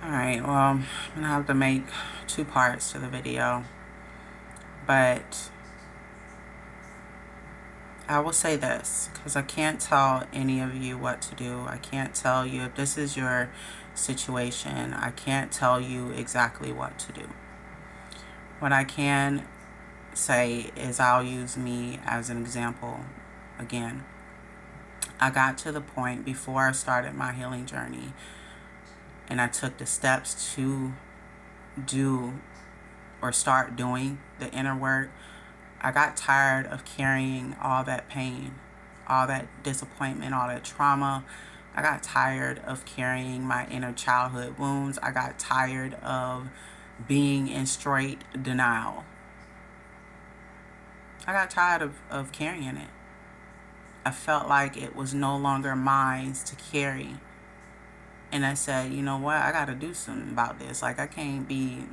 Alright, well, I'm gonna have to make two parts to the video, but I will say this because I can't tell any of you what to do. I can't tell you if this is your situation. I can't tell you exactly what to do. What I can say is I'll use me as an example again. I got to the point before I started my healing journey and I took the steps to do or start doing the inner work. I got tired of carrying all that pain, all that disappointment, all that trauma. I got tired of carrying my inner childhood wounds. I got tired of being in straight denial. I got tired of carrying it. I felt like it was no longer mine to carry. And I said, you know what? I got to do something about this. Like, I can't be,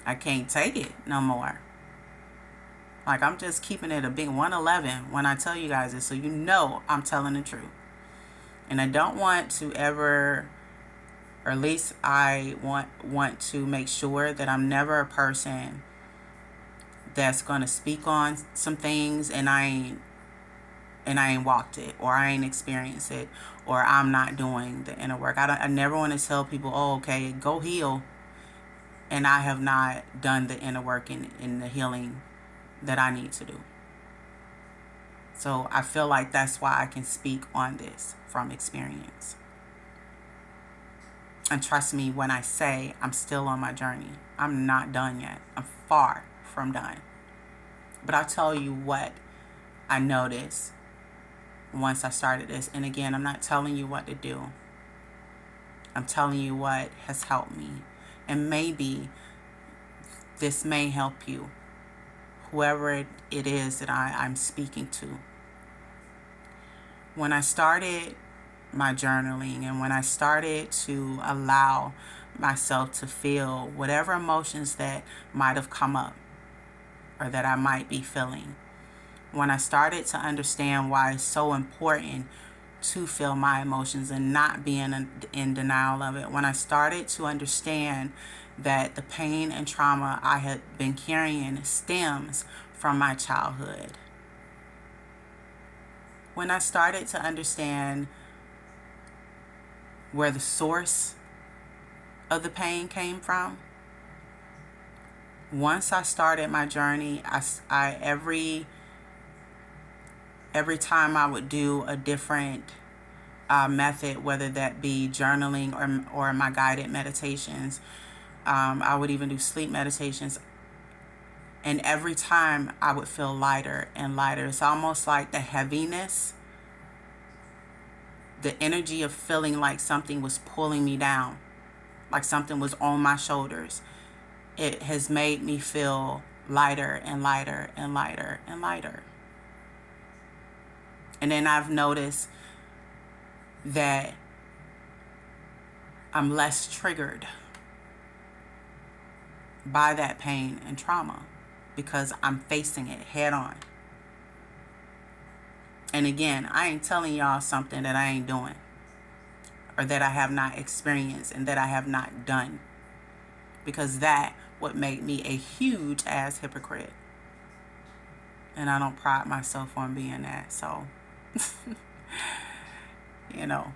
I can't take it no more. Like, I'm just keeping it a big 111 when I tell you guys this, so you know I'm telling the truth. And I don't want to ever, or at least I want to make sure that I'm never a person that's going to speak on some things and I ain't walked it, or I ain't experienced it, or I'm not doing the inner work. I never want to tell people, oh, okay, go heal, and I have not done the inner work in the healing that I need to do. So I feel like that's why I can speak on this from experience. And trust me when I say I'm still on my journey. I'm not done yet. I'm far from done. But I'll tell you what I noticed once I started this. And again, I'm not telling you what to do. I'm telling you what has helped me. And maybe this may help you, whoever it is that I'm speaking to. When I started my journaling and when I started to allow myself to feel whatever emotions that might have come up or that I might be feeling, when I started to understand why it's so important to feel my emotions and not be in denial of it, when I started to understand that the pain and trauma I had been carrying stems from my childhood, when I started to understand where the source of the pain came from, once I started my journey, I every time I would do a different method, whether that be journaling or my guided meditations, I would even do sleep meditations. And every time I would feel lighter and lighter. It's almost like the heaviness, the energy of feeling like something was pulling me down, like something was on my shoulders. It has made me feel lighter and lighter and lighter and lighter. And then I've noticed that I'm less triggered by that pain and trauma because I'm facing it head on. And again, I ain't telling y'all something that I ain't doing or that I have not experienced and that I have not done, because that would make me a huge ass hypocrite. And I don't pride myself on being that. So, you know,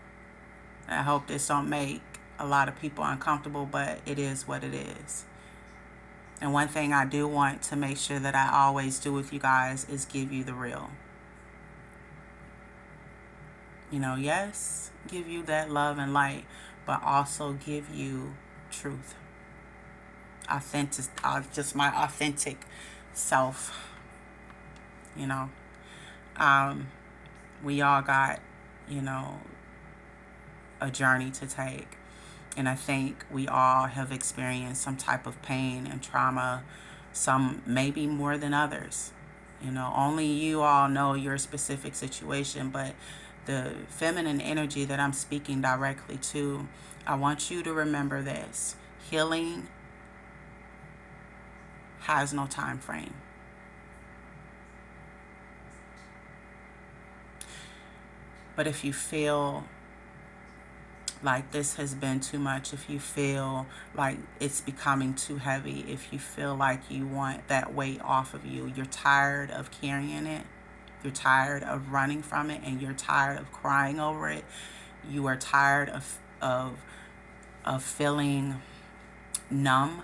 I hope this don't make a lot of people uncomfortable, but it is what it is. And one thing I do want to make sure that I always do with you guys is give you the real. You know, yes, give you that love and light, but also give you truth. Authentic, just my authentic self. You know, we all got, you know, a journey to take. And I think we all have experienced some type of pain and trauma, some maybe more than others. You know, only you all know your specific situation, but the feminine energy that I'm speaking directly to, I want you to remember this. Healing has no time frame. But if you feel like this has been too much, if you feel like it's becoming too heavy, if you feel like you want that weight off of you, you're tired of carrying it, you're tired of running from it, and you're tired of crying over it, you are tired of feeling numb,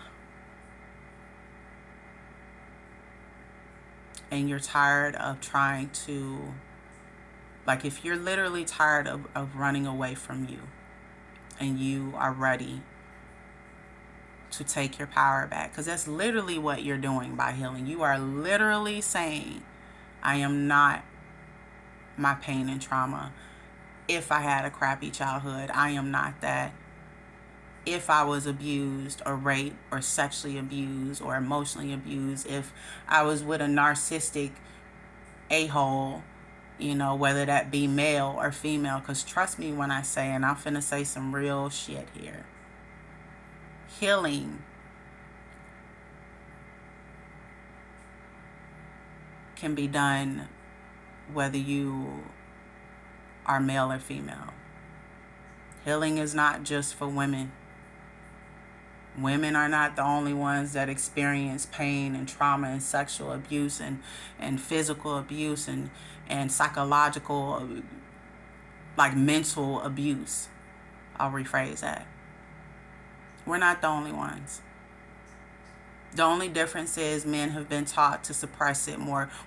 and you're tired of trying to, like, if you're literally tired of running away from you, and you are ready to take your power back, because that's literally what you're doing by healing. You are literally saying, I am not my pain and trauma. If I had a crappy childhood, I am not that. If I was abused or raped or sexually abused or emotionally abused, if I was with a narcissistic a-hole, you know, whether that be male or female, because trust me when I say, and I'm finna say some real shit here, healing can be done whether you are male or female. Healing is not just for women. Women are not the only ones that experience pain and trauma and sexual abuse and physical abuse and psychological, like mental abuse. I'll rephrase that. We're not the only ones. The only difference is men have been taught to suppress it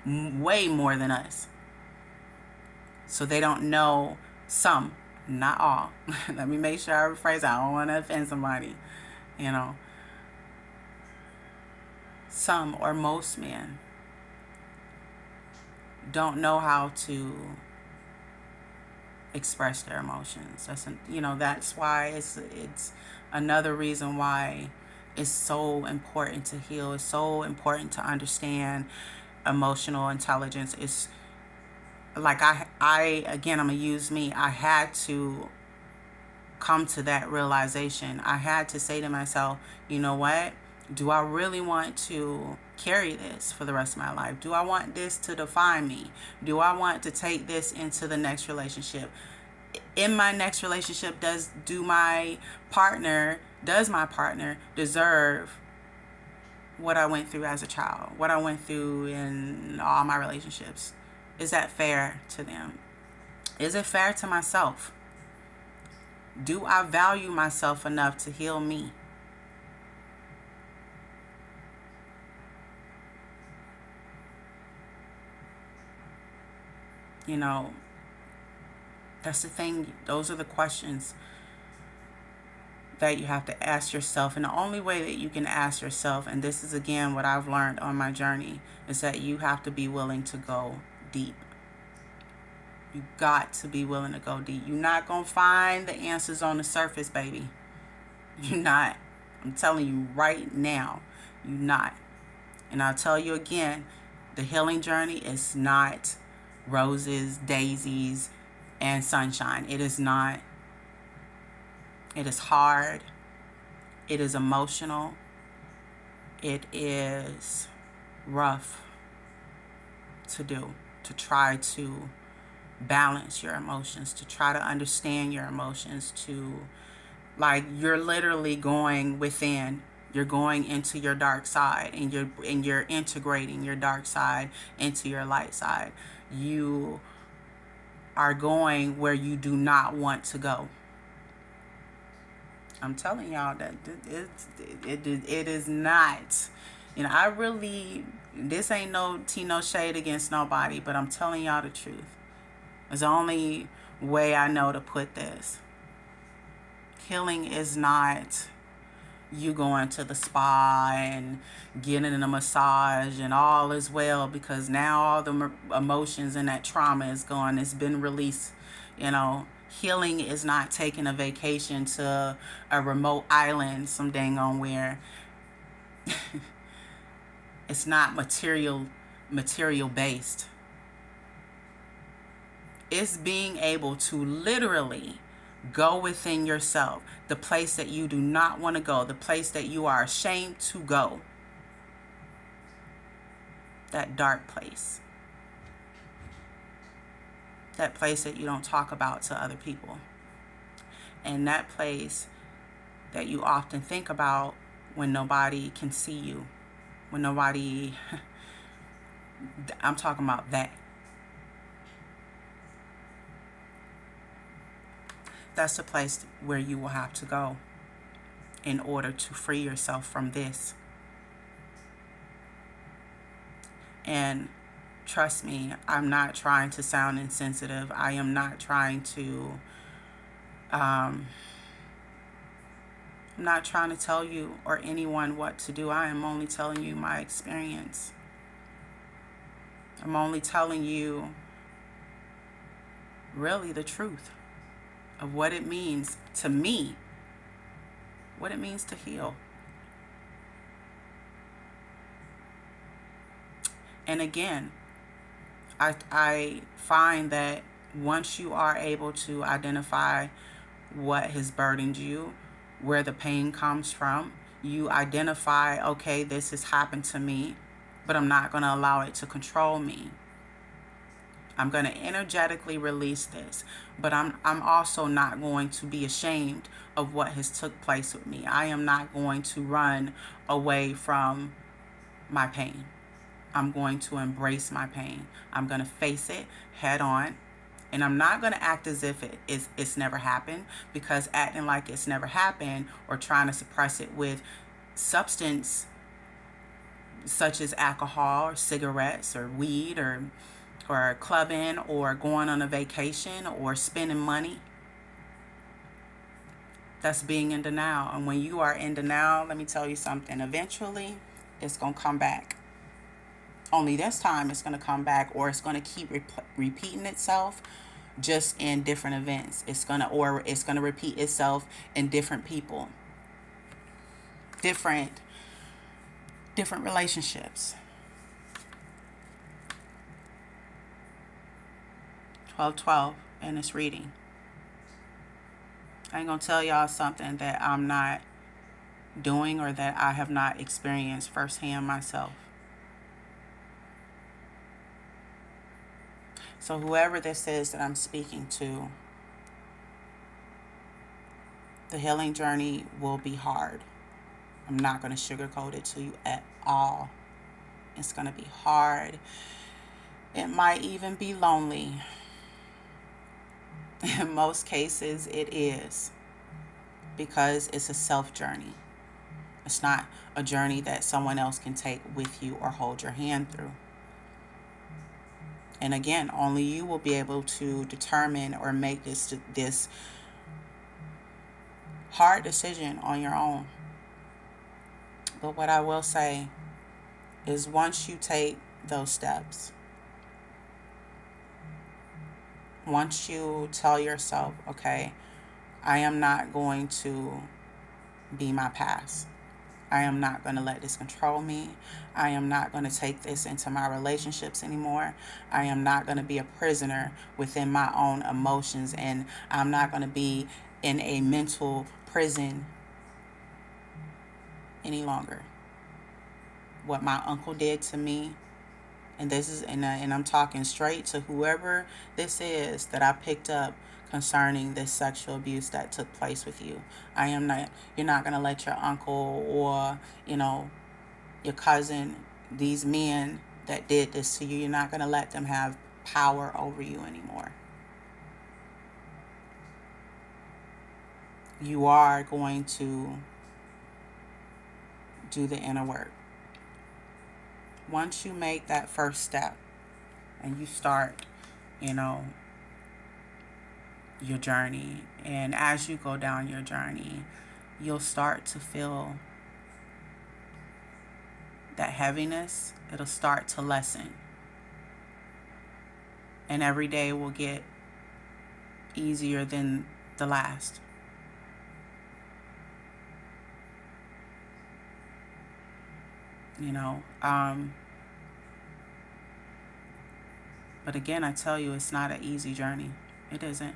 way more than us. So they don't know some, not all. Let me make sure I rephrase that. I don't want to offend somebody. You know, some or most men don't know how to express their emotions. That's why it's another reason why it's so important to heal. It's so important to understand emotional intelligence. It's like I again, I'm gonna use me. I had to come to that realization. I had to say to myself, you know what? Do I really want to carry this for the rest of my life? Do I want this to define me? Do I want to take this into the next relationship? In my next relationship, does my partner deserve what I went through as a child, what I went through in all my relationships? Is that fair to them? Is it fair to myself? Do I value myself enough to heal me? You know, that's the thing. Those are the questions that you have to ask yourself. And the only way that you can ask yourself, and this is again what I've learned on my journey, is that you have to be willing to go deep. You got to be willing to go deep. You're not going to find the answers on the surface, baby. You're not. I'm telling you right now, you're not. And I'll tell you again, the healing journey is not roses, daisies, and sunshine. It is not. It is hard. It is emotional. It is rough to do, to try to balance your emotions, to try to understand your emotions, to, like, you're literally going within. You're going into your dark side, and you're integrating your dark side into your light side. You are going where you do not want to go. I'm telling y'all that it is not. I really, this ain't no shade against nobody, but I'm telling y'all the truth. It's the only way I know to put this. Healing is not you going to the spa and getting a massage and all is well, because now all the emotions and that trauma is gone. It's been released. Healing is not taking a vacation to a remote island some dang on where. It's not material based. It's being able to literally go within yourself, the place that you do not want to go, the place that you are ashamed to go, that dark place, that place that you don't talk about to other people. And that place that you often think about when nobody can see you, when nobody, I'm talking about that. That's the place where you will have to go in order to free yourself from this. And trust me, I'm not trying to sound insensitive. I am not trying to, I'm not trying to tell you or anyone what to do. I am only telling you my experience. I'm only telling you really the truth of what it means to me, what it means to heal. And again, I find that once you are able to identify what has burdened you, where the pain comes from, you identify, okay, this has happened to me, but I'm not going to allow it to control me. I'm going to energetically release this, but I'm also not going to be ashamed of what has took place with me. I am not going to run away from my pain. I'm going to embrace my pain. I'm going to face it head on. And I'm not going to act as if it's never happened, because acting like it's never happened or trying to suppress it with substance such as alcohol or cigarettes or weed or clubbing or going on a vacation or spending money, that's being in denial. And when you are in denial, let me tell you something, eventually it's going to come back. Only this time it's going to come back, or it's going to keep repeating itself, just in different events. It's going to repeat itself in different people, different relationships. 12:12 in this reading. I ain't going to tell y'all something that I'm not doing or that I have not experienced firsthand myself. So whoever this is that I'm speaking to, the healing journey will be hard. I'm not going to sugarcoat it to you at all. It's going to be hard. It might even be lonely. In most cases, it is, because it's a self journey. It's not a journey that someone else can take with you or hold your hand through. And again, only you will be able to determine or make this hard decision on your own. But what I will say is, once you take those steps, once you tell yourself, okay, I am not going to be my past. I am not going to let this control me. I am not going to take this into my relationships anymore. I am not going to be a prisoner within my own emotions, and I'm not going to be in a mental prison any longer. What my uncle did to me, and this is, and I'm talking straight to whoever this is that I picked up concerning this sexual abuse that took place with you. You're not going to let your uncle or, your cousin, these men that did this to you, you're not going to let them have power over you anymore. You are going to do the inner work. Once you make that first step and you start, your journey, and as you go down your journey, you'll start to feel that heaviness. It'll start to lessen, and every day will get easier than the last. But again, I tell you, it's not an easy journey. It isn't.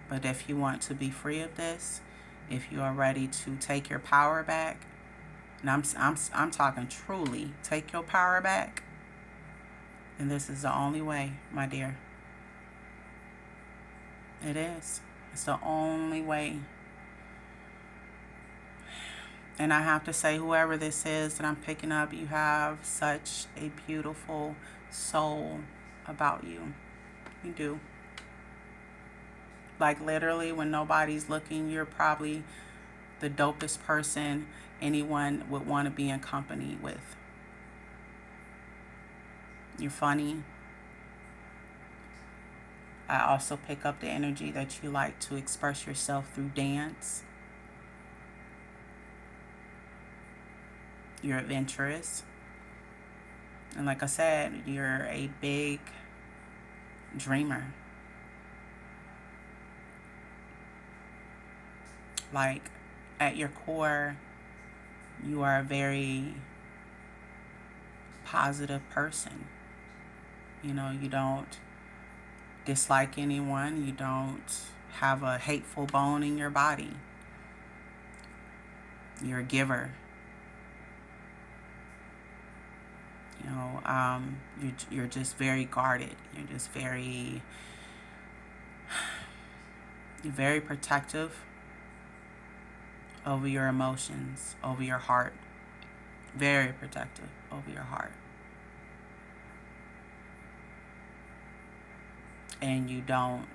But if you want to be free of this, if you are ready to take your power back, and I'm talking truly take your power back, then this is the only way, my dear. It is. It's the only way. And I have to say, whoever this is that I'm picking up, you have such a beautiful soul about you. You do. Like literally, when nobody's looking, you're probably the dopest person anyone would want to be in company with. You're funny. I also pick up the energy that you like to express yourself through dance. You're adventurous. And like I said, you're a big dreamer. Like at your core, you are a very positive person. You know, you don't dislike anyone. You don't have a hateful bone in your body. You're a giver. You know, you're just very guarded. You're very protective over your emotions, over your heart. Very protective over your heart. And you don't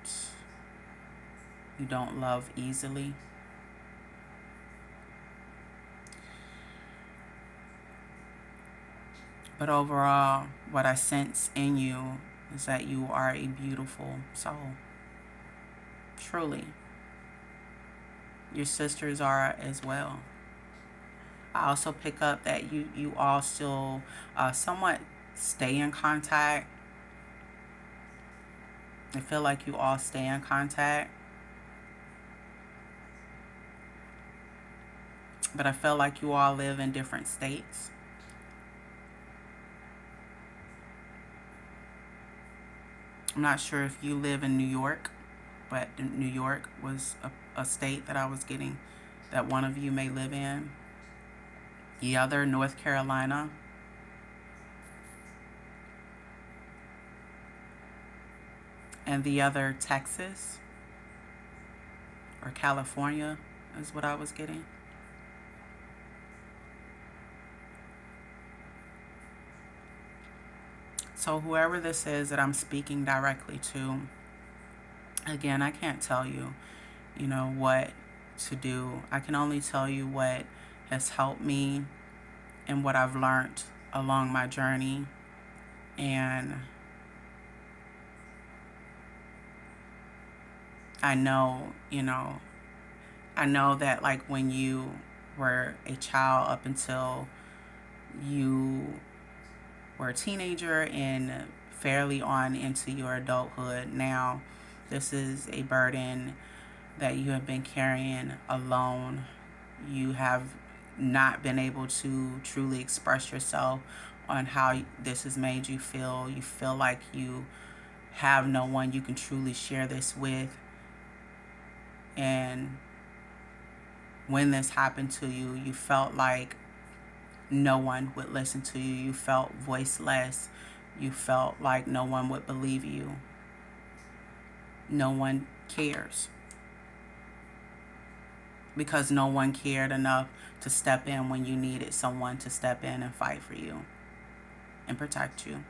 love easily. But overall, what I sense in you is that you are a beautiful soul. Truly. Your sisters are as well. I also pick up that you all still somewhat stay in contact. I feel like you all stay in contact. But I feel like you all live in different states. I'm not sure if you live in New York, but New York was a state that I was getting that one of you may live in. The other, North Carolina. And the other, Texas or California is what I was getting. So whoever this is that I'm speaking directly to, again, I can't tell you, what to do. I can only tell you what has helped me and what I've learned along my journey. And I know, I know that like when you were a child up until you were a teenager and fairly on into your adulthood, now this is a burden that you have been carrying alone. You have not been able to truly express yourself on how this has made you feel. You feel like you have no one you can truly share this with. And when this happened to you, you felt like no one would listen to you. You felt voiceless. You felt like no one would believe you. No one cares. Because no one cared enough to step in when you needed someone to step in and fight for you and protect you.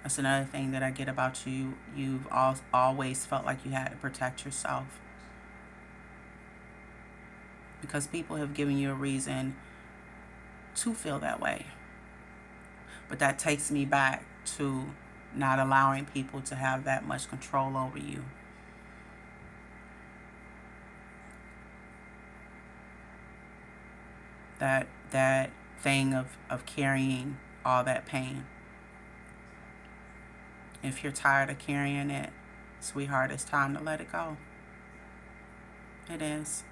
That's another thing that I get about you. You've always felt like you had to protect yourself. Because people have given you a reason to feel that way. But that takes me back to not allowing people to have that much control over you. That thing of carrying all that pain. If you're tired of carrying it, sweetheart, it's time to let it go. It is.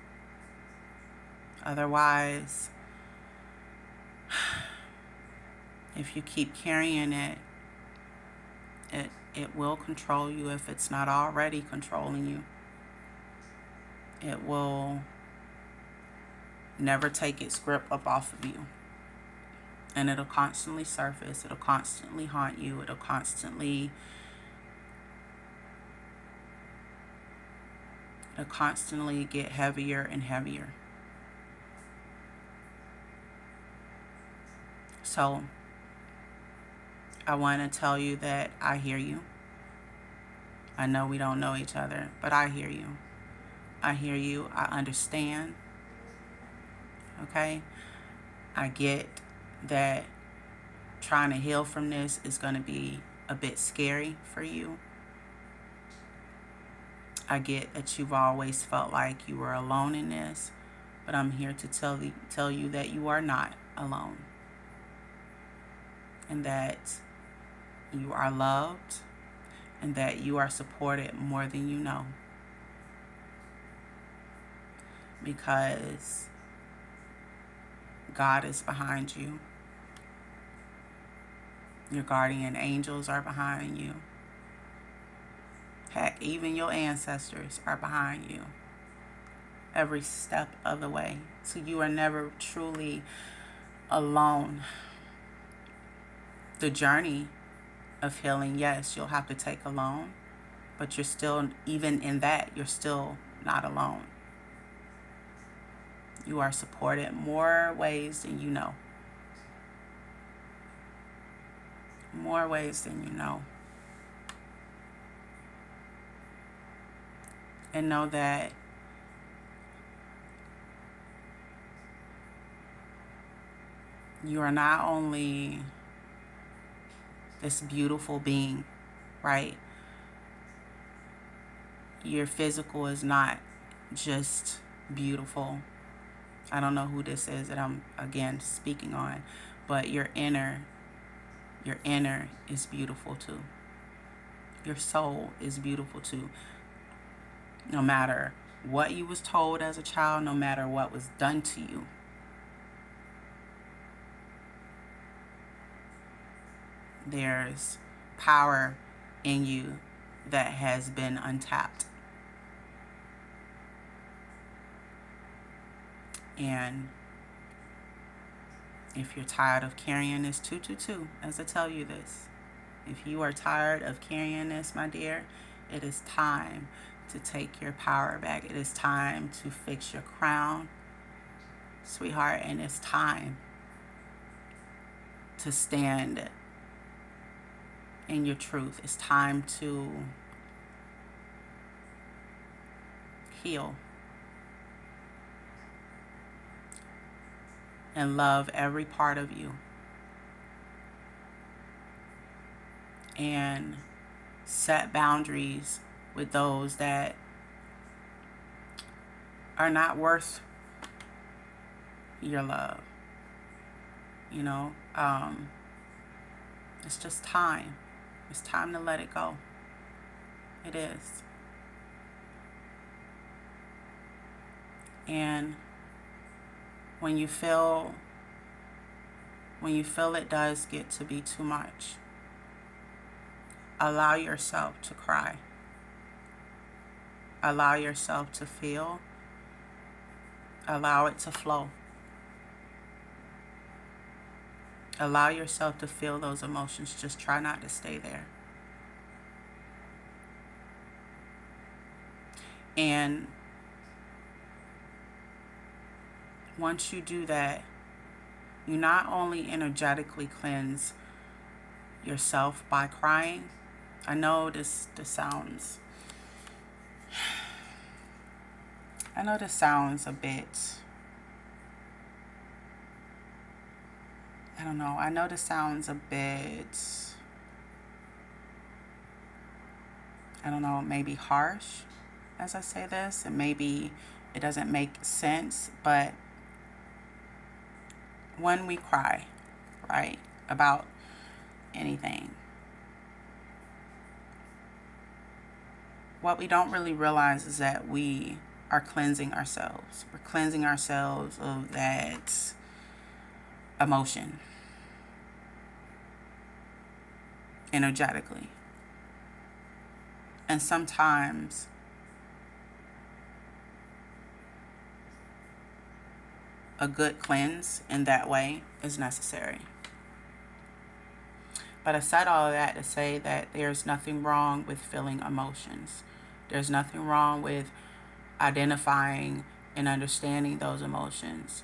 Otherwise, if you keep carrying it, it will control you if it's not already controlling you. It will never take its grip up off of you. And it'll constantly surface. It'll constantly haunt you. It'll constantly It'll constantly get heavier and heavier. So I want to tell you that I hear you. I know we don't know each other, but I hear you. I hear you. I understand. Okay? I get that trying to heal from this is going to be a bit scary for you. I get that you've always felt like you were alone in this, but I'm here to tell you that you are not alone, and that you are loved, and that you are supported more than you know, because God is behind you. Your guardian angels are behind you. Heck, even your ancestors are behind you every step of the way. So you are never truly alone. The journey of healing, yes, you'll have to take alone, but you're still, even in that, you're still not alone. You are supported more ways than you know. More ways than you know. And know that you are not only this beautiful being, right? Your physical is not just beautiful. I don't know who this is that I'm again speaking on, but your inner is beautiful too. Your soul is beautiful too. No matter what you was told as a child, no matter what was done to you, there's power in you that has been untapped. And if you're tired of carrying this 222, as I tell you this, if you are tired of carrying this, my dear, it is time to take your power back. It is time to fix your crown, sweetheart, and it's time to stand in your truth. It's time to heal and love every part of you, and set boundaries with those that are not worth your love. You know, it's just time. It's time to let it go. It is. And when you feel it does get to be too much, allow yourself to cry. Allow yourself to feel. Allow it to flow. Allow yourself to feel those emotions. Just try not to stay there. And once you do that, you not only energetically cleanse yourself by crying. I know this sounds a bit, I don't know. I know this sounds a bit, I don't know, maybe harsh as I say this, and maybe it doesn't make sense, but when we cry, right, about anything, what we don't really realize is that we are cleansing ourselves. We're cleansing ourselves of that emotion energetically. And sometimes a good cleanse in that way is necessary. But I said all of that to say that there's nothing wrong with feeling emotions. There's nothing wrong with identifying and understanding those emotions.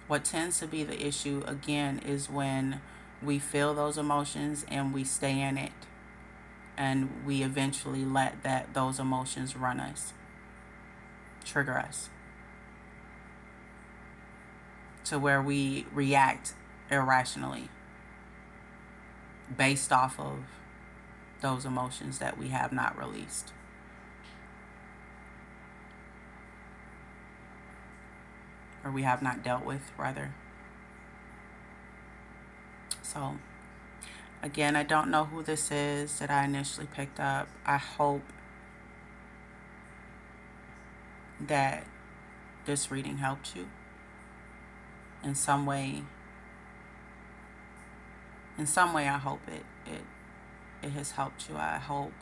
What tends to be the issue, again, is when we feel those emotions and we stay in it, and we eventually let those emotions run us, trigger us, to where we react irrationally based off of those emotions that we have not released. Or we have not dealt with, rather. So, again, I don't know who this is that I initially picked up. I hope that this reading helped you in some way. In some way, I hope it has helped you. I hope